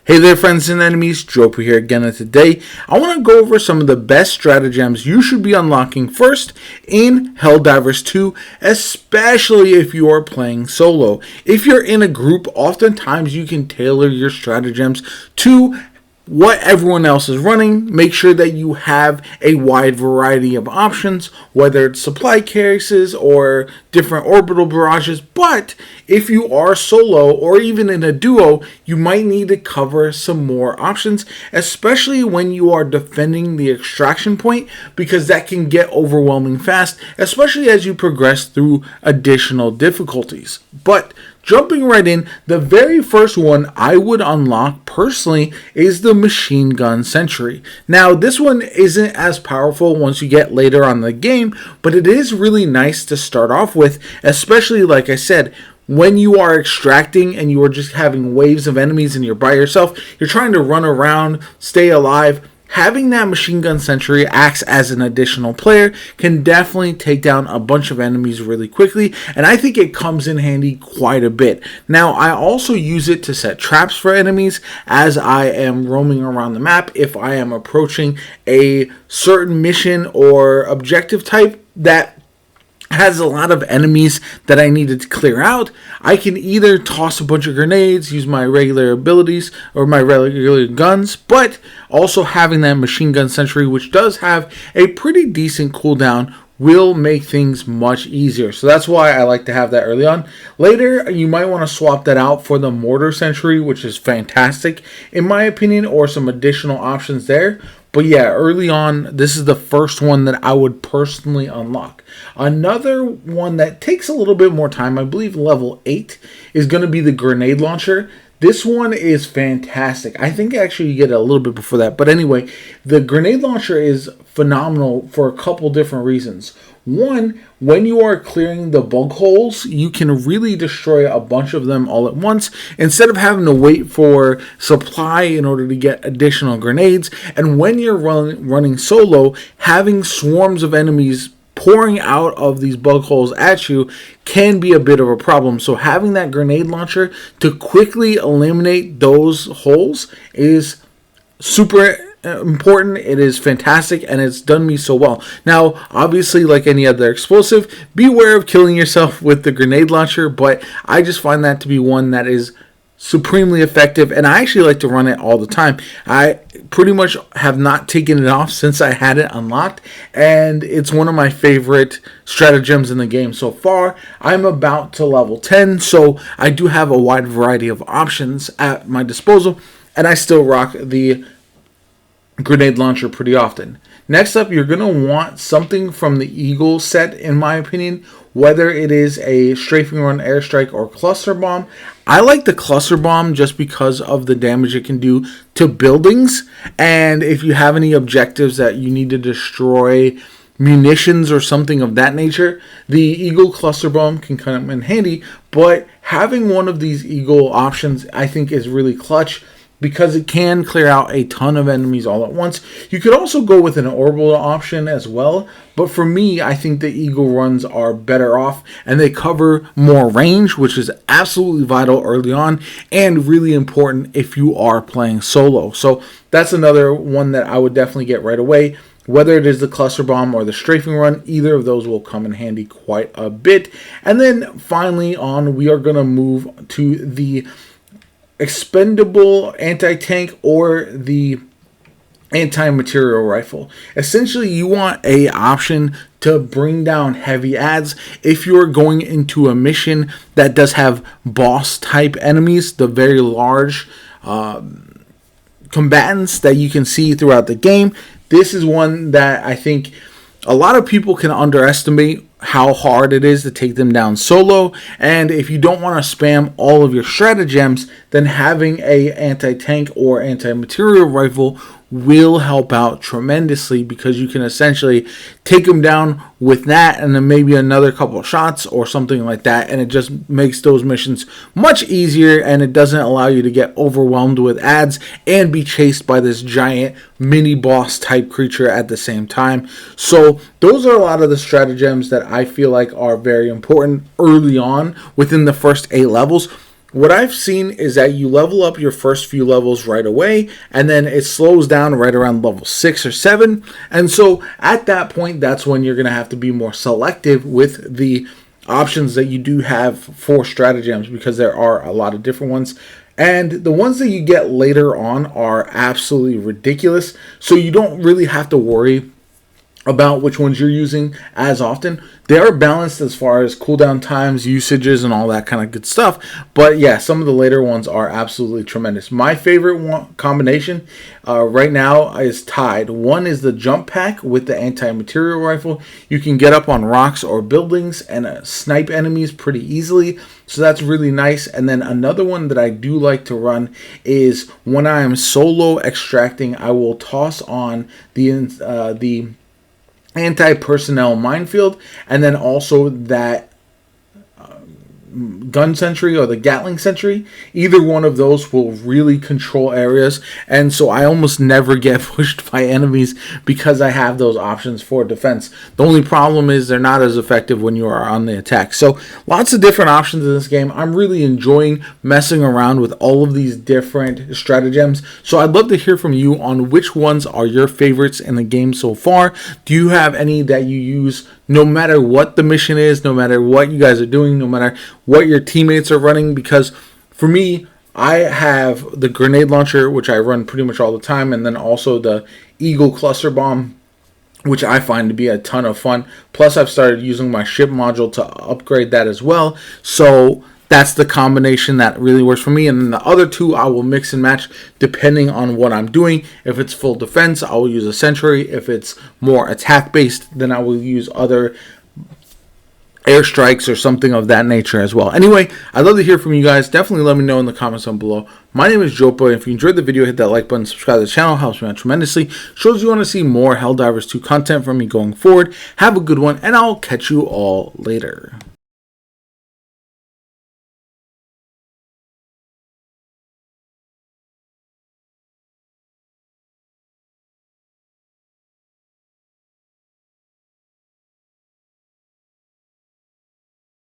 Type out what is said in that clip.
Hey there friends and enemies, JoPa here again, and today I want to go over some of the best stratagems you should be unlocking first in Helldivers 2, especially if you are playing solo. If you're in a group, oftentimes you can tailor your stratagems to what everyone else is running. Make sure that you have a wide variety of options, whether it's supply cases or different orbital barrages. But if you are solo or even in a duo, you might need to cover some more options, especially when you are defending the extraction point, because that can get overwhelming fast, especially as you progress through additional difficulties. But jumping right in, the very first one I would unlock personally is the Machine Gun Sentry. Now, this one isn't as powerful once you get later on in the game, but it is really nice to start off with, especially, like I said, when you are extracting and you are just having waves of enemies and you're by yourself, you're trying to run around, stay alive. Having that Machine Gun Sentry acts as an additional player can definitely take down a bunch of enemies really quickly, and I think it comes in handy quite a bit. Now, I also use it to set traps for enemies as I am roaming around the map. If I am approaching a certain mission or objective type that has a lot of enemies that I needed to clear out, I can either toss a bunch of grenades, use my regular abilities or my regular guns, but also having that Machine Gun Sentry, which does have a pretty decent cooldown, will make things much easier. So that's why I like to have that early on. Later, you might want to swap that out for the Mortar Sentry, which is fantastic in my opinion, or some additional options there. But yeah, early on, this is the first one that I would personally unlock. Another one that takes a little bit more time, I believe level 8, is going to be the Grenade Launcher. This one is fantastic. I think actually you get it a little bit before that. But anyway, the Grenade Launcher is phenomenal for a couple different reasons. One, when you are clearing the bug holes, you can really destroy a bunch of them all at once instead of having to wait for supply in order to get additional grenades. And when you're running solo, having swarms of enemies pouring out of these bug holes at you can be a bit of a problem. So having that grenade launcher to quickly eliminate those holes is super important. It is fantastic, and it's done me so well. Now, obviously, like any other explosive, beware of killing yourself with the grenade launcher, but I just find that to be one that is supremely effective, and I actually like to run it all the time. I pretty much have not taken it off since I had it unlocked, and it's one of my favorite stratagems in the game so far. I'm about to level 10, so I do have a wide variety of options at my disposal, and I still rock the grenade launcher pretty often. Next up, you're going to want something from the Eagle set, in my opinion, whether it is a strafing run, airstrike, or cluster bomb. I like the cluster bomb just because of the damage it can do to buildings, and if you have any objectives that you need to destroy munitions or something of that nature, the Eagle cluster bomb can come in handy. But having one of these Eagle options, I think, is really clutch, because it can clear out a ton of enemies all at once. You could also go with an orbital option as well, but for me, I think the Eagle runs are better off, and they cover more range, which is absolutely vital early on and really important if you are playing solo. So that's another one that I would definitely get right away. Whether it is the cluster bomb or the strafing run, either of those will come in handy quite a bit. And then finally on, we are going to move to the expendable anti-tank or the anti-material rifle. Essentially, you want a option to bring down heavy adds if you're going into a mission that does have boss type enemies, the very large combatants that you can see throughout the game. This is one that I think a lot of people can underestimate how hard it is to take them down solo, and if you don't want to spam all of your stratagems, then having a anti-tank or anti-material rifle will help out tremendously, because you can essentially take them down with that and then maybe another couple of shots or something like that, and it just makes those missions much easier, and it doesn't allow you to get overwhelmed with ads and be chased by this giant mini boss type creature at the same time. So those are a lot of the stratagems that I feel like are very important early on within the first 8 levels. what I've seen is that you level up your first few levels right away, and then it slows down right around level 6 or 7. And so at that point, that's when you're going to have to be more selective with the options that you do have for stratagems, because there are a lot of different ones. And the ones that you get later on are absolutely ridiculous. So you don't really have to worry about which ones you're using as often. They are balanced as far as cooldown times, usages, and all that kind of good stuff. But yeah, some of the later ones are absolutely tremendous. My favorite combination right now is tied. One is the jump pack with the anti-material rifle. You can get up on rocks or buildings and snipe enemies pretty easily. So that's really nice. And then another one that I do like to run is when I am solo extracting, I will toss on the anti-personnel minefield, and then also that Gun Sentry or the Gatling Sentry. Either one of those will really control areas, and so I almost never get pushed by enemies because I have those options for defense. The only problem is they're not as effective when you are on the attack. So lots of different options in this game. I'm really enjoying messing around with all of these different stratagems. So I'd love to hear from you on which ones are your favorites in the game so far. Do you have any that you use no matter what the mission is, no matter what you guys are doing, no matter what your teammates are running? Because for me, I have the grenade launcher, which I run pretty much all the time, and then also the Eagle cluster bomb, which I find to be a ton of fun. Plus, I've started using my ship module to upgrade that as well. So that's the combination that really works for me. And then the other two I will mix and match depending on what I'm doing. If it's full defense, I will use a sentry. If it's more attack based, then I will use other airstrikes or something of that nature as well. Anyway, I'd love to hear from you guys. Definitely let me know in the comments down below. My name is JoPa, and if you enjoyed the video, hit that like button, subscribe to the channel, helps me out tremendously. Shows you want to see more Helldivers 2 content from me going forward. Have a good one, and I'll catch you all later.